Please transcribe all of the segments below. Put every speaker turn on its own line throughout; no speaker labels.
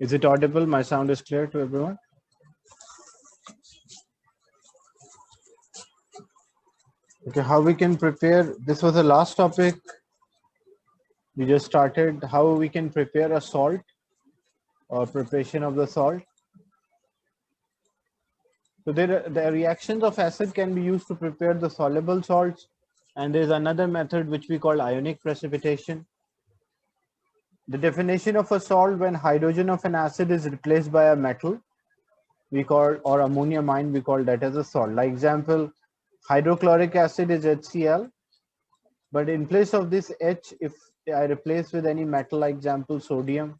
Is it audible? My sound is clear to everyone? Okay, how we can prepare, this was the last topic. We just started how we can prepare a salt or preparation of the salt. So the reactions of acid can be used to prepare the soluble salts, and there's another method which we call ionic precipitation. The definition of a salt: when hydrogen of an acid is replaced by a metal, we call, or ammonium ion, we call that as a salt. Like example, hydrochloric acid is HCl, but in place of this H, if I replace with any metal, like example sodium,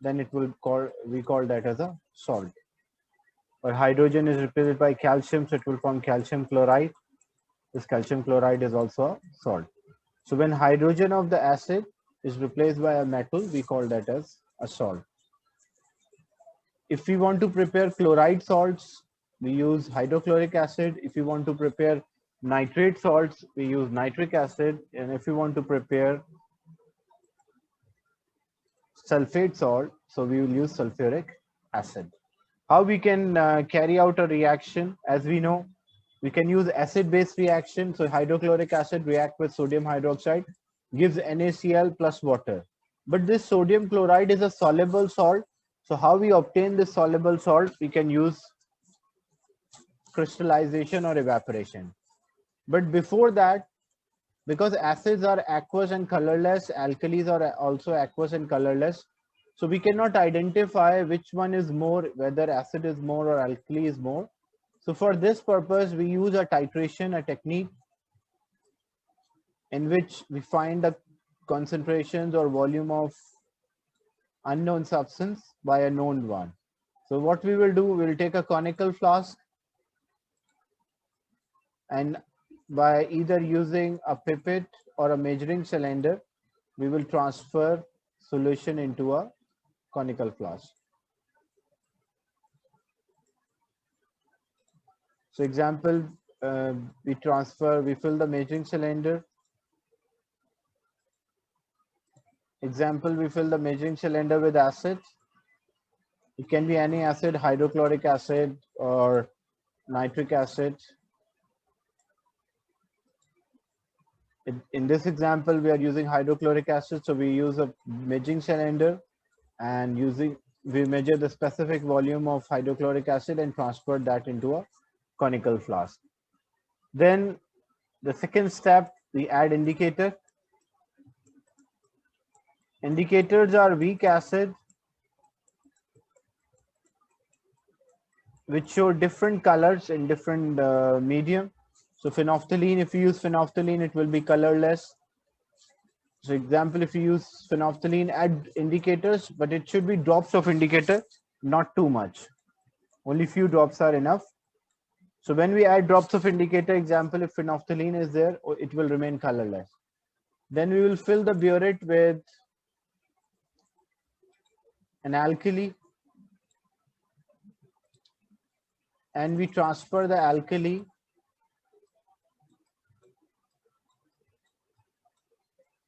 then it will call, we call that as a salt. Or hydrogen is replaced by calcium, so it will form calcium chloride. This calcium chloride is also a salt. So when hydrogen of the acid is replaced by a metal, we call that as a salt. If we want to prepare chloride salts, we use hydrochloric acid. If we want to prepare nitrate salts, we use nitric acid. And if we want to prepare sulfate salt, so we will use sulfuric acid. How we can carry out a reaction? As we know, we can use acid-base reaction. So hydrochloric acid react with sodium hydroxide, gives NaCl plus water. But this sodium chloride is a soluble salt. So how we obtain this soluble salt? We can use crystallization or evaporation. But before that, because acids are aqueous and colorless, alkalis are also aqueous and colorless, so we cannot identify which one is more, whether acid is more or alkali is more. So for this purpose, we use a titration, a technique in which we find the concentrations or volume of unknown substance by a known one. So what we will do, we'll take a conical flask, and by either using a pipette or a measuring cylinder, we will transfer solution into a conical flask. So example, we fill the measuring cylinder. Example, we fill the measuring cylinder with acid. It can be any acid, hydrochloric acid or nitric acid. In this example, we are using hydrochloric acid, so we use a measuring cylinder and we measure the specific volume of hydrochloric acid and transfer that into a conical flask. Then the second step, we add indicator. Indicators are weak acid which show different colors in different medium. So phenolphthalein, if you use phenolphthalein, it will be colorless. So example, if you use phenolphthalein, add indicators, but it should be drops of indicator, not too much. Only few drops are enough. So when we add drops of indicator, example, if phenolphthalein is there, it will remain colorless. Then we will fill the burette with an alkali, and we transfer the alkali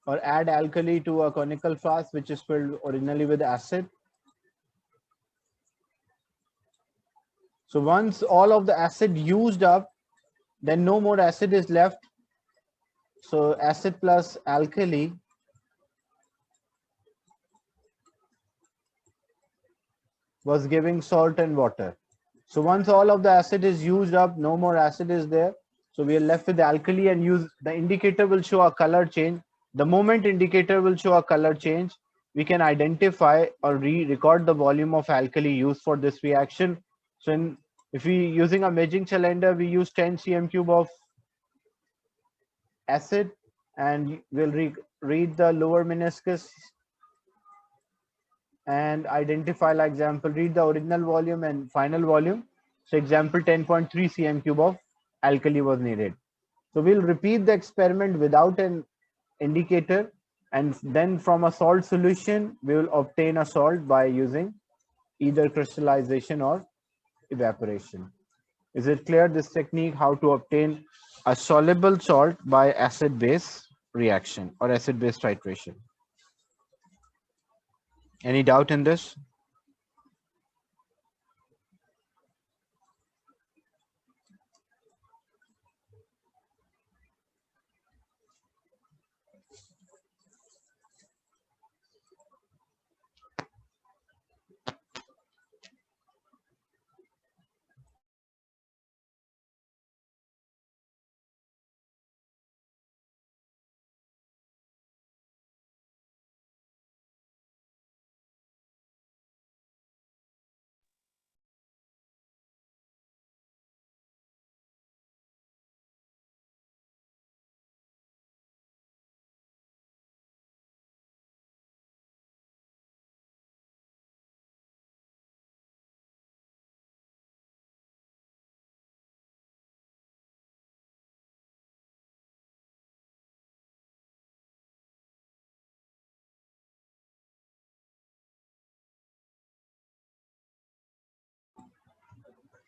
or add alkali to a conical flask which is filled originally with acid. So once all of the acid used up, then no more acid is left. So acid plus alkali was giving salt and water. So once all of the acid is used up, no more acid is there. So we are left with the alkali, and the indicator will show a color change. The moment indicator will show a color change, we can identify or record the volume of alkali used for this reaction. So if we using a measuring cylinder, we use 10 cm cube of acid, and we'll read the lower meniscus and identify, like example, read the original volume and final volume. So example, 10.3 cm cube of alkali was needed. So we'll repeat the experiment without an indicator, and then from a salt solution, we will obtain a salt by using either crystallization or evaporation. Is it clear, this technique, how to obtain a soluble salt by acid-base reaction or acid-base titration? Any doubt in this?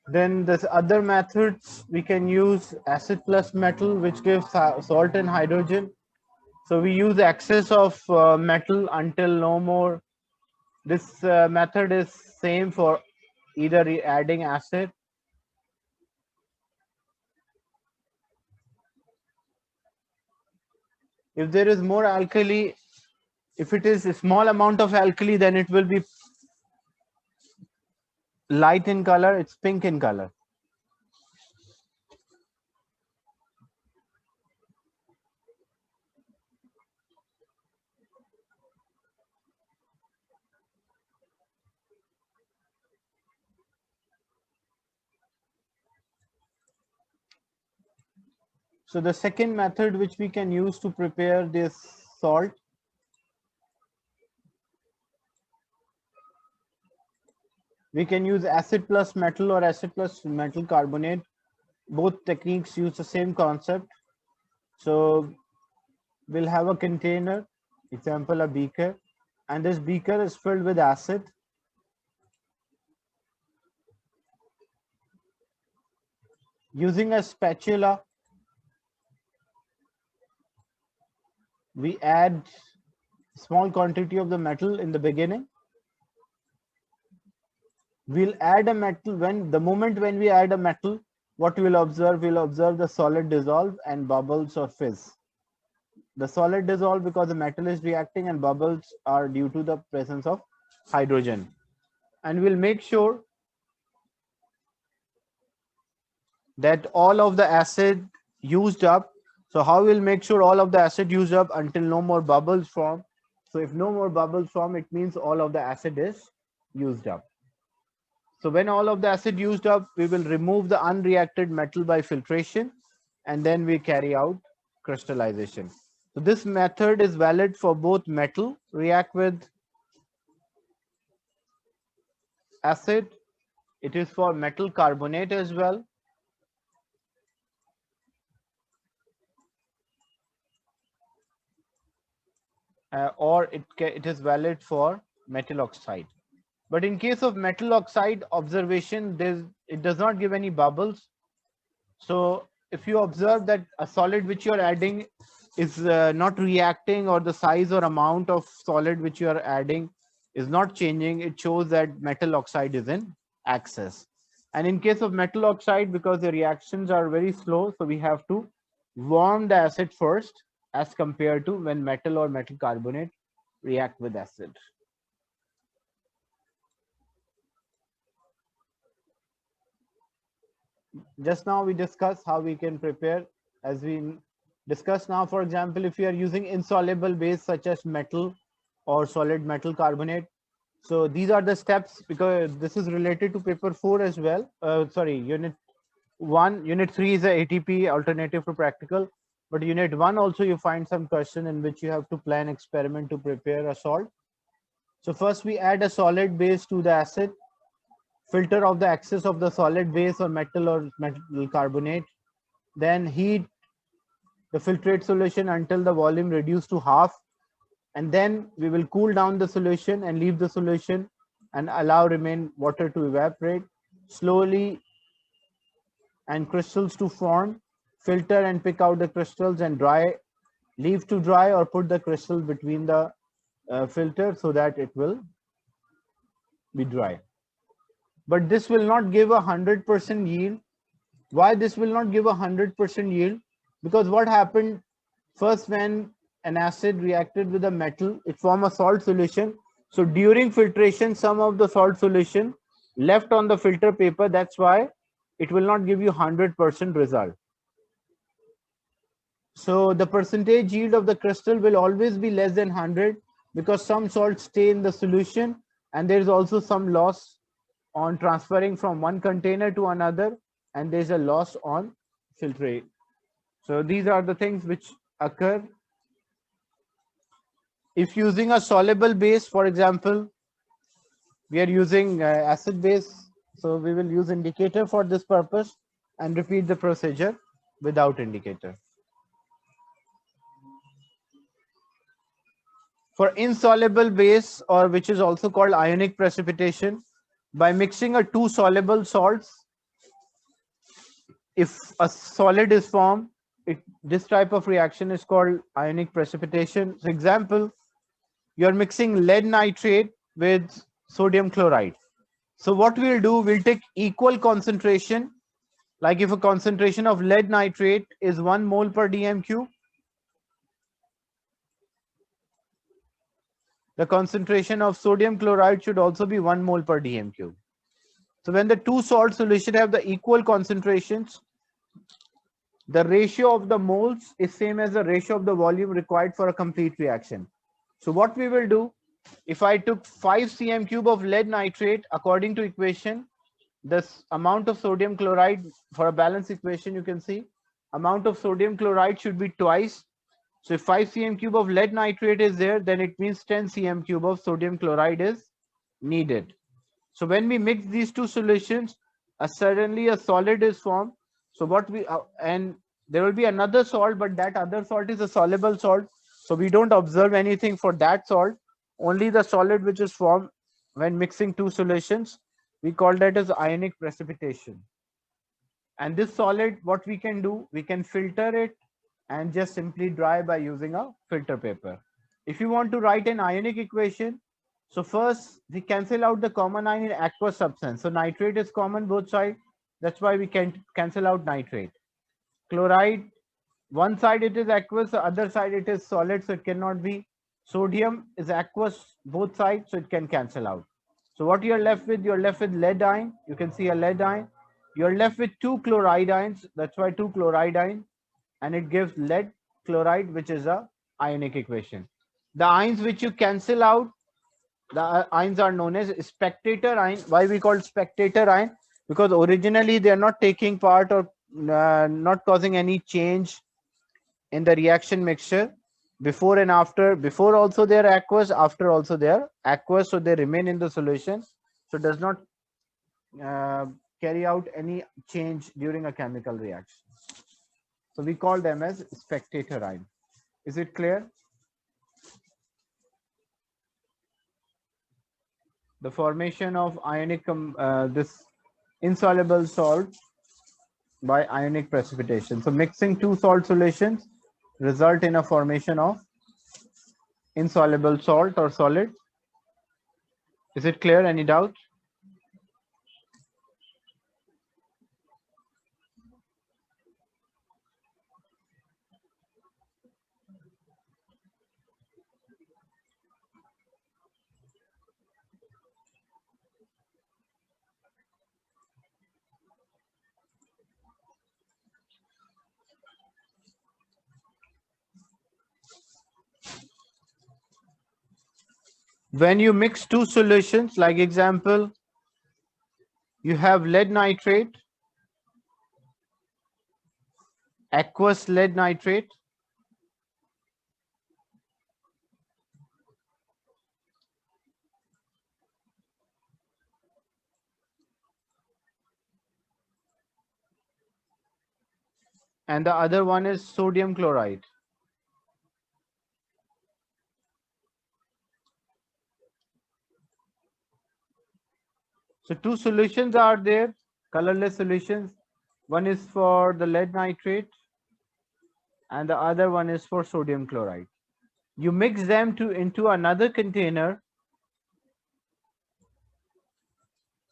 Then this other methods, we can use acid plus metal, which gives salt and hydrogen. So we use excess of metal until no more. This method is same for either adding acid. If there is more alkali, if it is a small amount of alkali, then it will be light in color, it's pink in color. So the second method which we can use to prepare this salt, we can use acid plus metal or acid plus metal carbonate. Both techniques use the same concept. So we'll have a container, example a beaker, and this beaker is filled with acid. Using a spatula, we add small quantity of the metal in the beginning. We'll add a metal when the moment when we add a metal, what we'll observe the solid dissolve and bubbles or fizz. The solid dissolve because the metal is reacting, and bubbles are due to the presence of hydrogen. And we'll make sure that all of the acid used up. So how we'll make sure all of the acid used up until no more bubbles form. So if no more bubbles form, it means all of the acid is used up. So when all of the acid used up, we will remove the unreacted metal by filtration, and then we carry out crystallization. So this method is valid for both metal, react with acid. It is for metal carbonate as well. Or it is valid for metal oxide. But in case of metal oxide observation, it does not give any bubbles. So if you observe that a solid which you are adding is not reacting, or the size or amount of solid which you are adding is not changing, it shows that metal oxide is in excess. And in case of metal oxide, because the reactions are very slow, so we have to warm the acid first as compared to when metal or metal carbonate react with acid. Just now we discussed how we can prepare. As we discussed now, for example, if you are using insoluble base such as metal or solid metal carbonate, so these are the steps, because this is related to paper 4 as well. Sorry, unit 1. Unit 3 is a ATP, alternative for practical, but unit 1 also you find some question in which you have to plan experiment to prepare a salt. So first we add a solid base to the acid, filter off the excess of the solid base or metal carbonate, then heat the filtrate solution until the volume reduced to half, and then we will cool down the solution and leave the solution and allow remain water to evaporate slowly and crystals to form. Filter and pick out the crystals and dry, leave to dry, or put the crystal between the filter so that it will be dry. But this will not give 100% yield. Why this will not give 100% yield? Because what happened first, when an acid reacted with a metal, it formed a salt solution. So during filtration, some of the salt solution left on the filter paper. That's why it will not give you 100% result. So the percentage yield of the crystal will always be less than 100, because some salts stay in the solution, and there is also some loss on transferring from one container to another, and there's a loss on filtrate. So these are the things which occur. If using a soluble base, for example, we are using acid base, so we will use indicator for this purpose and repeat the procedure without indicator. For insoluble base, or which is also called ionic precipitation, by mixing a two soluble salts, if a solid is formed, this type of reaction is called ionic precipitation. So example, you're mixing lead nitrate with sodium chloride. So what we'll do, we'll take equal concentration. Like if a concentration of lead nitrate is 1 mole per dm cube, the concentration of sodium chloride should also be 1 mole per dm cube. So when the two salt solutions have the equal concentrations, the ratio of the moles is same as the ratio of the volume required for a complete reaction. So what we will do, if I took 5 cm cube of lead nitrate, according to equation, this amount of sodium chloride for a balanced equation, you can see amount of sodium chloride should be twice. So if 5 cm cube of lead nitrate is there, then it means 10 cm cube of sodium chloride is needed. So when we mix these two solutions, suddenly a solid is formed. So what we and there will be another salt, but that other salt is a soluble salt. So we don't observe anything for that salt. Only the solid which is formed when mixing two solutions, we call that as ionic precipitation. And this solid, what we can do, we can filter it and just simply dry by using a filter paper. If you want to write an ionic equation, so first we cancel out the common ion in aqueous substance. So nitrate is common both sides. That's why we can cancel out nitrate. Chloride, one side it is aqueous, the other side it is solid, so it cannot be. Sodium is aqueous both sides, so it can cancel out. So what you're left with, you're left with lead ion. You can see a lead ion. You're left with two chloride ions. That's why two chloride ions, and it gives lead chloride, which is a ionic equation. The ions which you cancel out, the ions are known as spectator ion. Why we call spectator ion? Because originally they are not taking part or not causing any change in the reaction mixture before and after. Before also they are aqueous, after also they are aqueous, so they remain in the solution, so does not uh, carry out any change during a chemical reaction. So we call them as spectator ion. Is it clear? The formation of ionic this insoluble salt by ionic precipitation. So mixing two salt solutions result in a formation of insoluble salt or solid. Is it clear? Any doubt? When you mix two solutions, like example, you have lead nitrate, aqueous lead nitrate, and the other one is sodium chloride. So two solutions are there, colorless solutions. One is for the lead nitrate and the other one is for sodium chloride. You mix them into another container.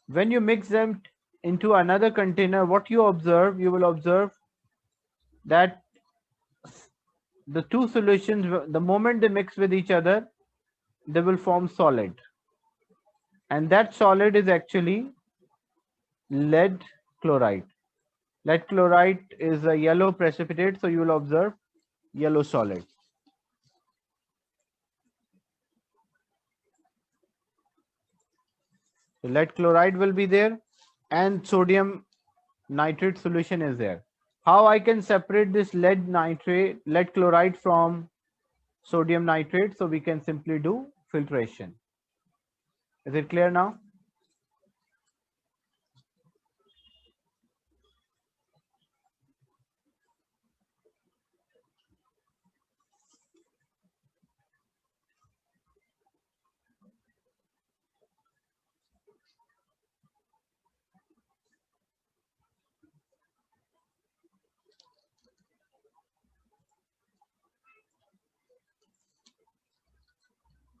When you mix them into another container, what you observe, you will observe that the two solutions, the moment they mix with each other, they will form solid. And that solid is actually lead chloride. Lead chloride is a yellow precipitate, so you will observe yellow solid. So lead chloride will be there and sodium nitrate solution is there. How I can separate this lead chloride from sodium nitrate? So we can simply do filtration. Is it clear now?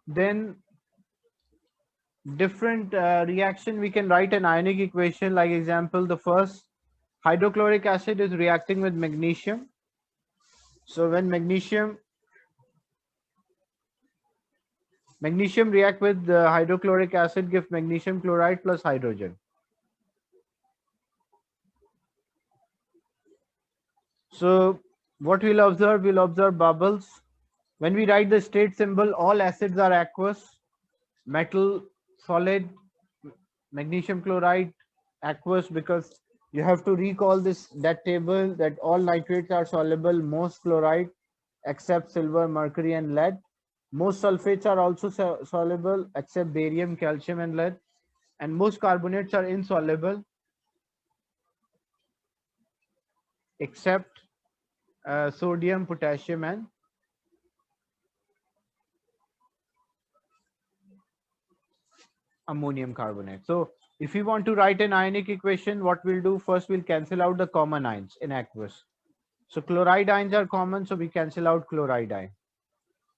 Then different reaction, we can write an ionic equation. Like example, the first hydrochloric acid is reacting with magnesium. So when magnesium react with the hydrochloric acid, give magnesium chloride plus hydrogen. So what we'll observe bubbles. When we write the state symbol, all acids are aqueous, metal solid, magnesium chloride aqueous, because you have to recall that table, that all nitrates are soluble, most chloride except silver, mercury and lead. Most sulfates are also soluble except barium, calcium and lead, and most carbonates are insoluble except sodium, potassium and ammonium carbonate. So if we want to write an ionic equation, what we'll do first, we'll cancel out the common ions in aqueous. So chloride ions are common, so we cancel out chloride ion.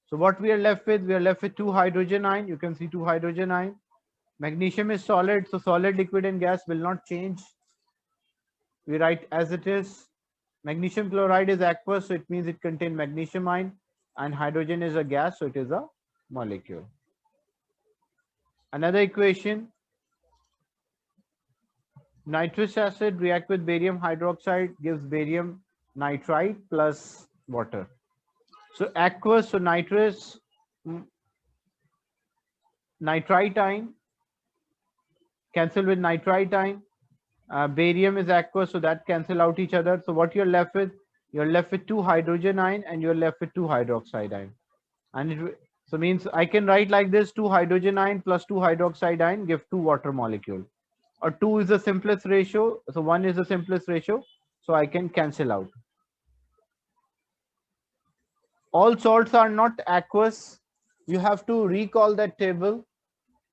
So what we are left with, we are left with 2 hydrogen ion. You can see 2 hydrogen ion. Magnesium is solid, so solid, liquid and gas will not change. We write as it is. Magnesium chloride is aqueous, so it means it contains magnesium ion, and hydrogen is a gas, so it is a molecule. Another equation, nitrous acid react with barium hydroxide, gives barium nitride plus water. So aqueous, so nitrous, nitrite ion, cancel with nitrite ion. Barium is aqueous, so that cancel out each other. So what you're left with, 2 hydrogen ion and you're left with 2 hydroxide ion. And so means I can write like this: 2 hydrogen ion plus 2 hydroxide ion give 2 water molecule. Or 2 is the simplest ratio, so 1 is the simplest ratio, so I can cancel out. All salts are not aqueous. You have to recall that table.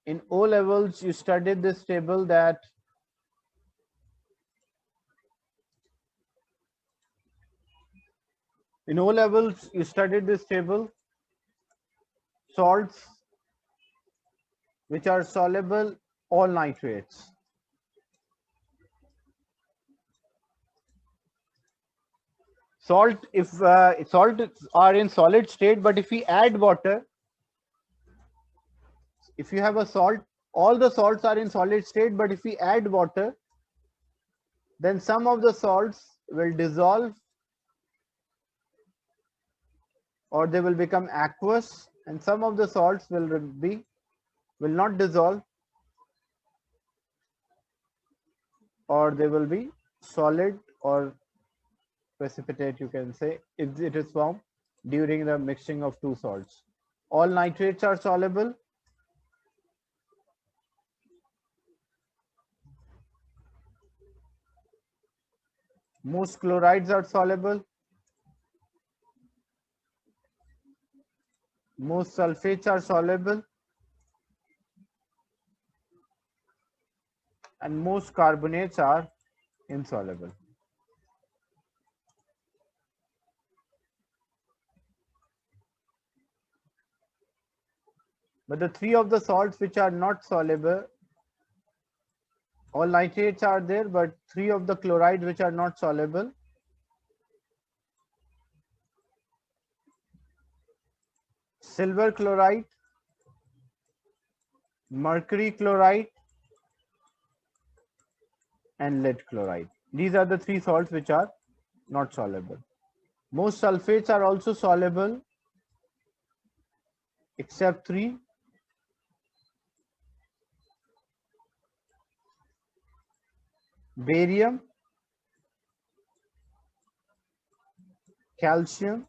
In O levels, you studied this table, that in O levels, you studied this table. Salts which are soluble, all nitrates. Salt, if salt are in solid state, but if we add water, if you have a salt, all the salts are in solid state, but if we add water, then some of the salts will dissolve or they will become aqueous, and some of the salts will not dissolve or they will be solid or precipitate, you can say, if it is formed during the mixing of two salts. All nitrates are soluble. Most chlorides are soluble. Most sulfates are soluble. And most carbonates are insoluble. But the 3 of the salts which are not soluble, all nitrates are there, but 3 of the chlorides which are not soluble, silver chloride, mercury chloride, and lead chloride. These are the 3 salts which are not soluble. Most sulfates are also soluble except 3. Barium, calcium,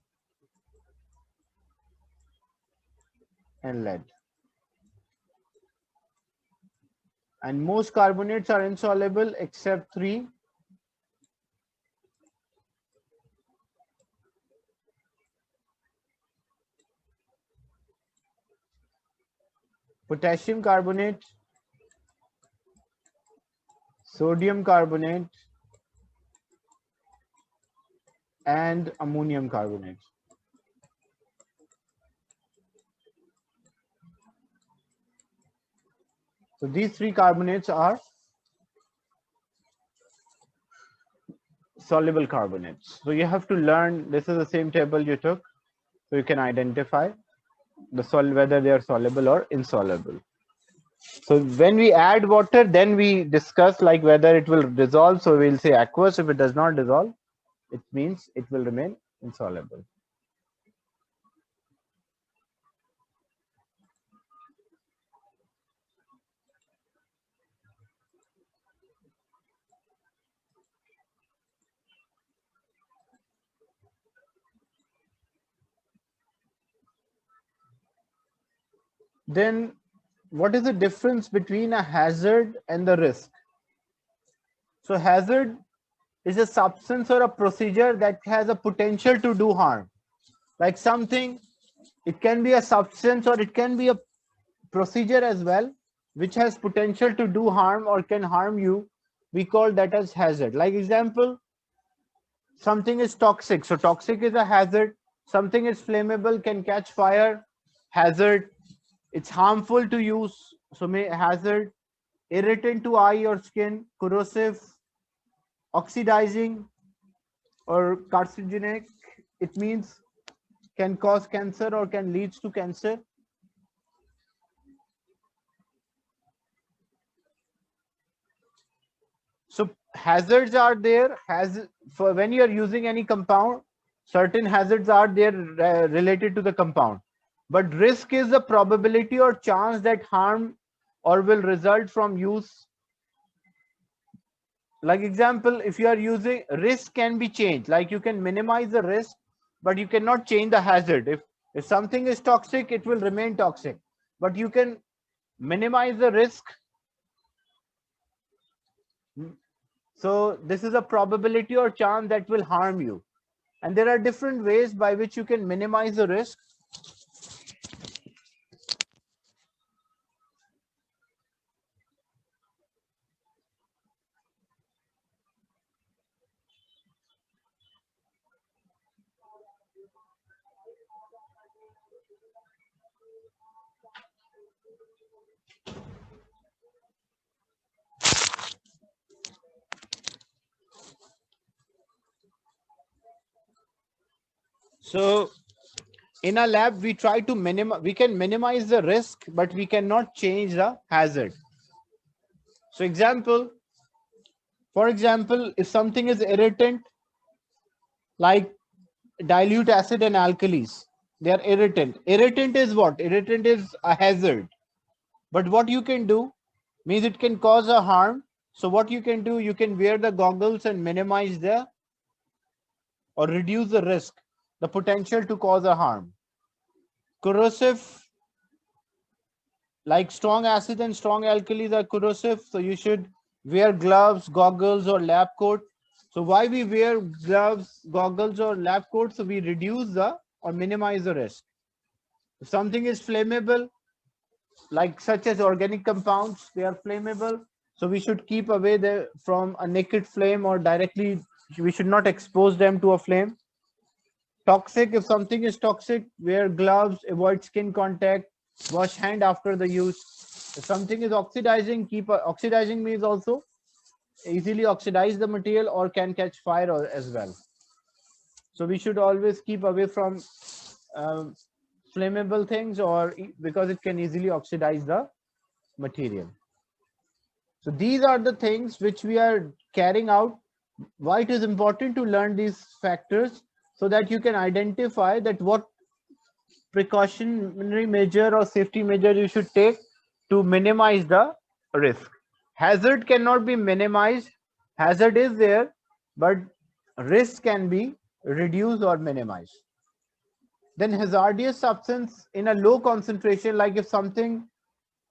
and lead. And most carbonates are insoluble except 3. Potassium carbonate, sodium carbonate, and ammonium carbonate. So these three carbonates are soluble carbonates. So you have to learn, this is the same table you took, so you can identify the whether they are soluble or insoluble. So when we add water, then we discuss like whether it will dissolve. So we'll say aqueous. If it does not dissolve, it means it will remain insoluble. Then what is the difference between a hazard and the risk? So hazard is a substance or a procedure that has a potential to do harm. Like something, it can be a substance or it can be a procedure as well, which has potential to do harm or can harm you. We call that as hazard. Like example, something is toxic. So toxic is a hazard. Something is flammable, can catch fire, hazard. It's harmful to use, so may hazard. Irritant to eye or skin, corrosive, oxidizing or carcinogenic. It means can cause cancer or can lead to cancer. So hazards are there. For when you are using any compound, certain hazards are there related to the compound. But risk is the probability or chance that harm or will result from use. Like example, if you are using, risk can be changed. Like you can minimize the risk, but you cannot change the hazard. If something is toxic, it will remain toxic. But you can minimize the risk. So this is a probability or chance that will harm you. And there are different ways by which you can minimize the risk. So in a lab, we try to we can minimize the risk, but we cannot change the hazard. So for example, if something is irritant, like dilute acid and alkalis, they are irritant. Irritant is what? Irritant is a hazard. But what you can do means it can cause a harm. So what you can do, you can wear the goggles and minimize the or reduce the risk, the potential to cause a harm. Corrosive, like strong acid and strong alkalis are corrosive, so you should wear gloves, goggles, or lab coat. So why we wear gloves, goggles, or lab coat? So we reduce the or minimize the risk. If something is flammable, like such as organic compounds, they are flammable. So we should keep away from a naked flame or directly, we should not expose them to a flame. Toxic, if something is toxic, wear gloves, avoid skin contact, wash hand after the use. If something is oxidizing, oxidizing means also easily oxidize the material or can catch fire as well. So we should always keep away from flammable things or because it can easily oxidize the material. So these are the things which we are carrying out. Why it is important to learn these factors so that you can identify that what precautionary measure or safety measure you should take to minimize the risk. Hazard cannot be minimized. Hazard is there, but risk can be reduced or minimized. Then hazardous substance in a low concentration, like if something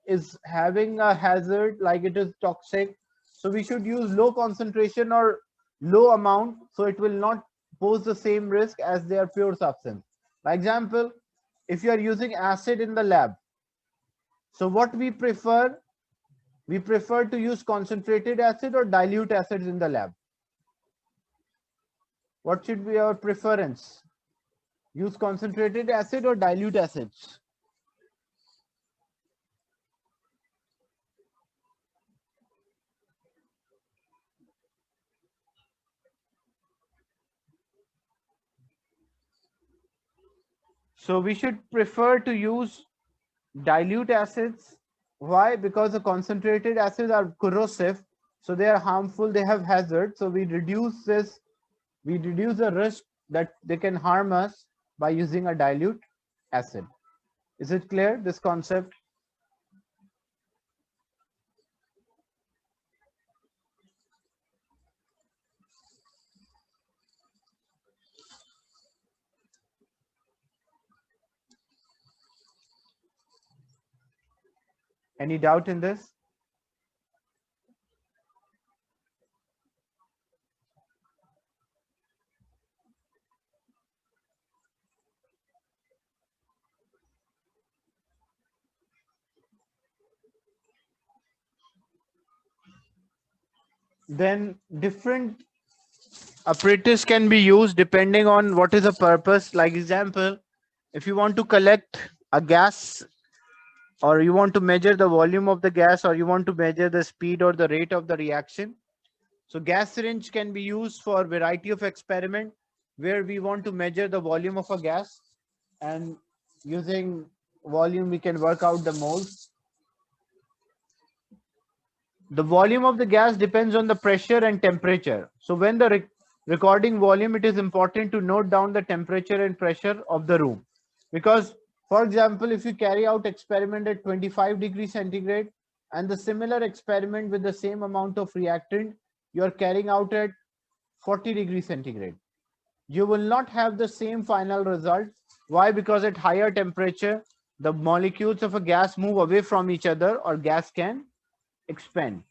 is having a hazard, like it is toxic, so we should use low concentration or low amount, so it will not pose the same risk as their pure substance. For example, if you are using acid in the lab, so what we prefer to use concentrated acid or dilute acids in the lab. What should be our preference? Use concentrated acid or dilute acids? So we should prefer to use dilute acids. Why? Because the concentrated acids are corrosive, so they are harmful, they have hazard. So we reduce the risk that they can harm us by using a dilute acid. Is it clear, this concept? Any doubt in this? Then different apparatus can be used depending on what is the purpose. Like example, if you want to collect a gas, or you want to measure the volume of the gas, or you want to measure the speed or the rate of the reaction, so gas syringe can be used for a variety of experiment where we want to measure the volume of a gas, and using volume we can work out the moles. The volume of the gas depends on the pressure and temperature. So when the recording volume, it is important to note down the temperature and pressure of the room. Because, for example, if you carry out experiment at 25 degrees centigrade and the similar experiment with the same amount of reactant, you are carrying out at 40 degrees centigrade, you will not have the same final result. Why? Because at higher temperature, the molecules of a gas move away from each other, or gas can expand.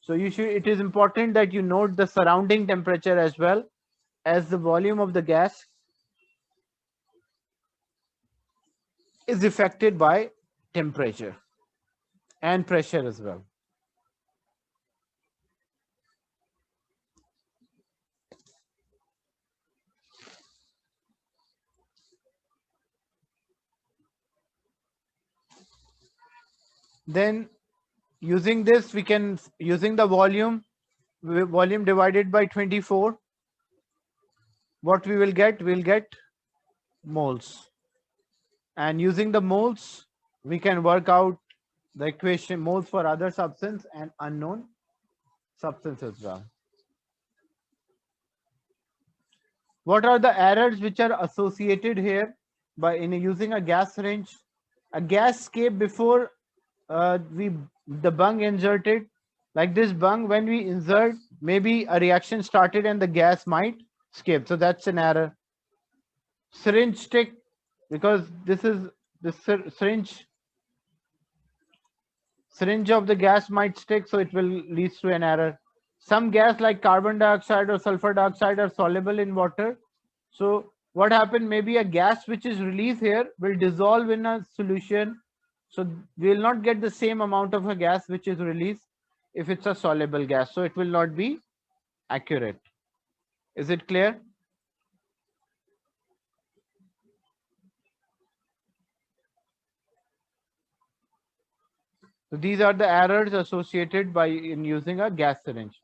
So it is important that you note the surrounding temperature as well as the volume of the gas is affected by temperature and pressure as well. Then using this, we can, using the volume divided by 24, what we will get? We'll get moles. And using the moles, we can work out the equation moles for other substance and unknown substance as well. What are the errors which are associated here by in using a gas syringe? A gas escape before the bung inserted. Like this bung, when we insert, maybe a reaction started and the gas might escape. So that's an error. Syringe stick, because this is the syringe of the gas might stick, so it will lead to an error. Some gas like carbon dioxide or sulfur dioxide are soluble in water. So what happened? Maybe a gas which is released here will dissolve in a solution. So we will not get the same amount of a gas which is released if it's a soluble gas. So it will not be accurate. Is it clear? So these are the errors associated by in using a gas syringe.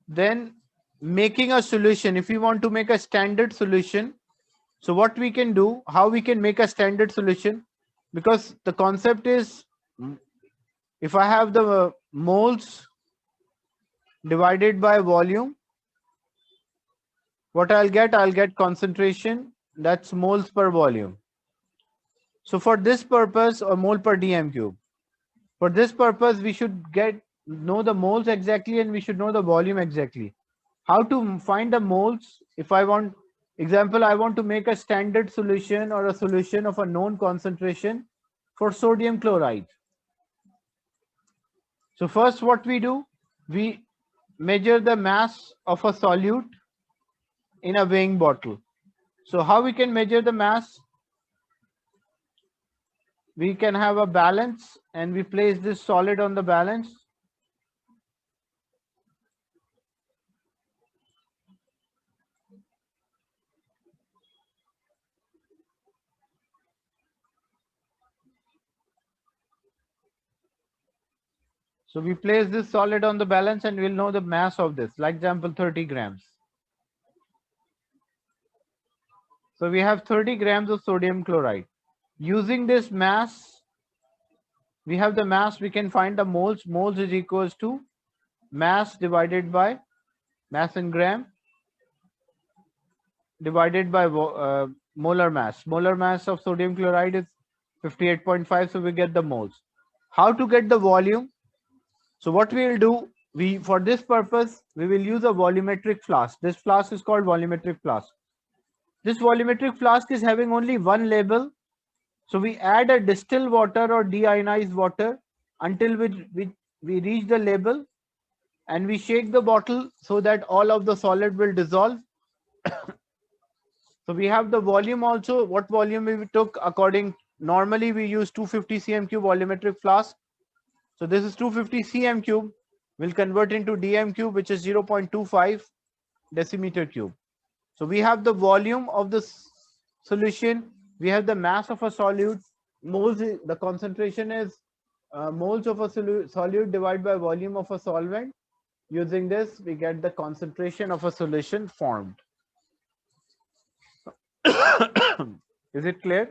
Then making a solution. If we want to make a standard solution, so what we can do, how we can make a standard solution, because the concept is, if I have the moles divided by volume, what I'll get concentration, that's moles per volume. So for this purpose, or mole per dm cube, for this purpose we should know the moles exactly, and we should know the volume exactly. How to find the moles? If I want, example, I want to make a standard solution or a solution of a known concentration for sodium chloride. So first what we do, we measure the mass of a solute in a weighing bottle. So how we can measure the mass? We can have a balance and we place this solid on the balance. So we place this solid on the balance and we'll know the mass of this, like example 30 grams. So we have 30 grams of sodium chloride. Using this mass, we have the mass, we can find the moles. Moles is equals to mass divided by mass in gram divided by molar mass. Molar mass of sodium chloride is 58.5, so we get the moles. How to get the volume? So what we will do, for this purpose, we will use a volumetric flask. This flask is called volumetric flask. This volumetric flask is having only one label. So we add a distilled water or deionized water until we reach the label, and we shake the bottle so that all of the solid will dissolve. So we have the volume also, what volume we took according, normally we use 250 cm cube volumetric flask. So this is 250 cm cube, will convert into dm cube, which is 0.25 decimeter cube. So we have the volume of the solution, we have the mass of a solute, moles, the concentration is moles of a solute divided by volume of a solvent. Using this, we get the concentration of a solution formed. Is it clear?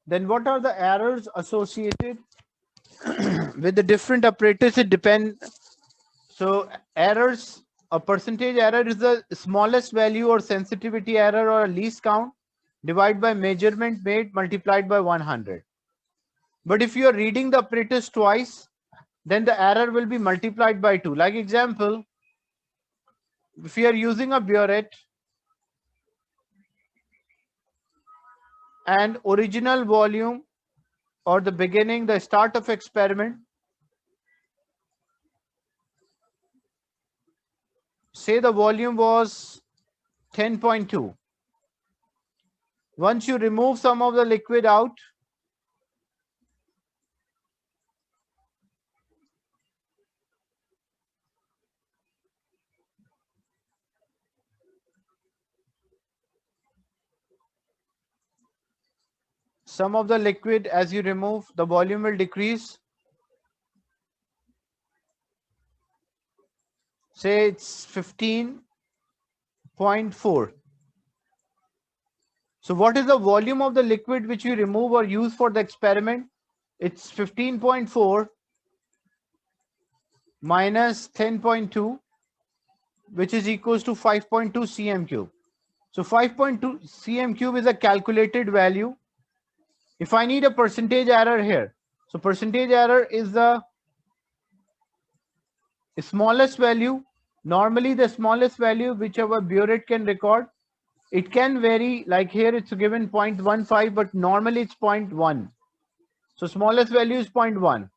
Then what are the errors associated with the different apparatus? It depends. So errors, a percentage error is the smallest value or sensitivity error or a least count divided by measurement made multiplied by 100. But if you are reading the apparatus twice, then the error will be multiplied by 2. Like example, if you are using a burette and original volume or the beginning, the start of experiment, say the volume was 10.2. Once you remove some of the liquid out, some of the liquid, as you remove, the volume will decrease. Say it's 15.4. So what is the volume of the liquid which we remove or use for the experiment? It's 15.4 minus 10.2, which is equals to 5.2 cm cube. So 5.2 cm cube is a calculated value. If I need a percentage error here, so percentage error is the smallest value. Normally the smallest value which our burette can record, it can vary, like here it's given 0.15, but normally it's 0.1. So smallest value is 0.1.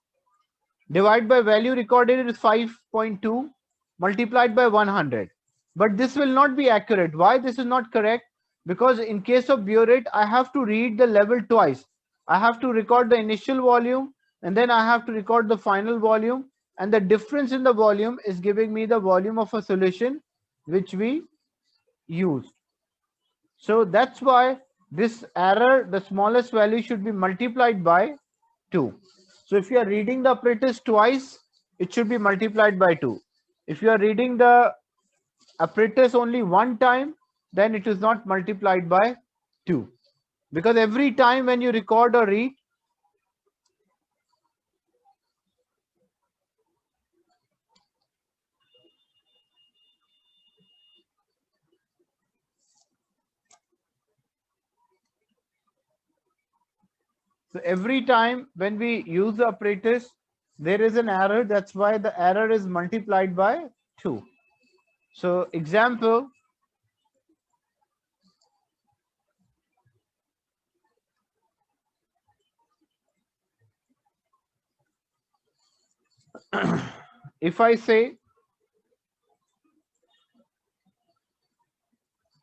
Divide by value recorded is 5.2 multiplied by 100. But this will not be accurate. Why this is not correct? Because in case of burette, I have to read the level twice. I have to record the initial volume and then I have to record the final volume, and the difference in the volume is giving me the volume of a solution which we used. So that's why this error, the smallest value, should be multiplied by 2. So if you are reading the apparatus twice, it should be multiplied by 2. If you are reading the apparatus only one time, then it is not multiplied by 2. Because every time when you record or read, so every time when we use the apparatus, there is an error. That's why the error is multiplied by 2. So example, if I say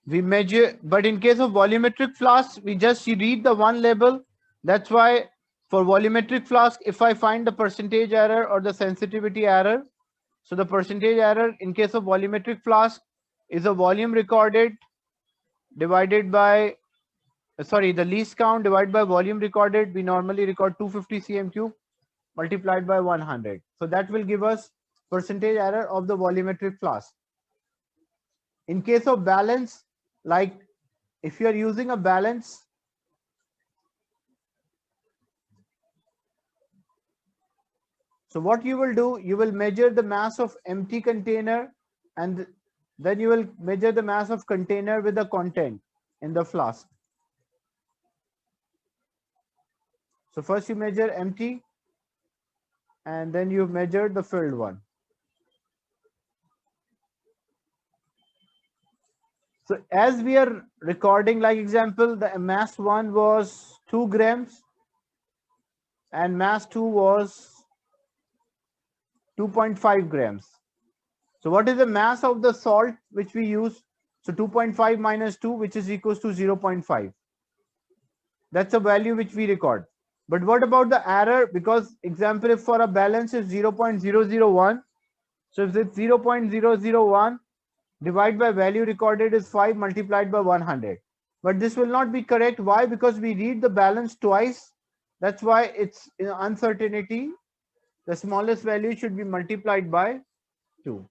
we measure, but in case of volumetric flask, we just read the one label. That's why for volumetric flask, if I find the percentage error or the sensitivity error, so the percentage error in case of volumetric flask is a volume recorded divided by, sorry, the least count divided by volume recorded. We normally record 250 cm cube multiplied by 100. So that will give us percentage error of the volumetric flask. In case of balance, like if you are using a balance, so what you will do, you will measure the mass of empty container, and then you will measure the mass of container with the content in the flask. So first you measure empty, and then you measure the filled one. So as we are recording, like example, the mass 1 was 2 grams and mass 2 was 2.5 grams. So what is the mass of the salt which we use? So 2.5 minus 2, which is equals to 0.5. That's a value which we record. But what about the error? Because example, if for a balance is 0.001, so if it's 0.001, divide by value recorded is 5 multiplied by 100. But this will not be correct. Why? Because we read the balance twice. That's why it's in uncertainty. The smallest value should be multiplied by 2.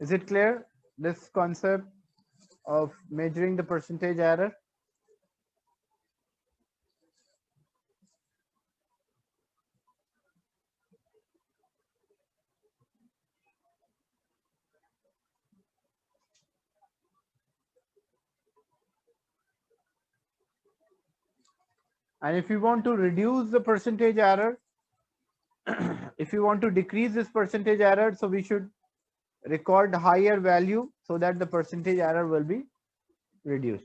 Is it clear, this concept of measuring the percentage error? And if you want to reduce the percentage error, if you want to decrease this percentage error, so we should record higher value so that the percentage error will be reduced.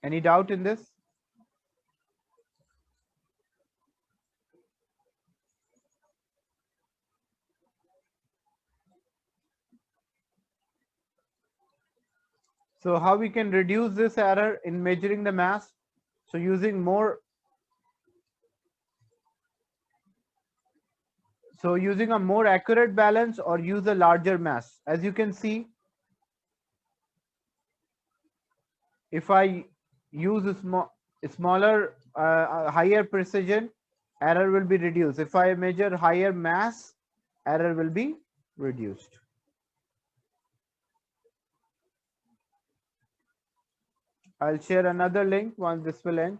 Any doubt in this? So how we can reduce this error in measuring the mass? So using a more accurate balance or use a larger mass. As you can see, if I use a smaller, higher precision, error will be reduced. If I measure higher mass, error will be reduced. I'll share another link once this will end.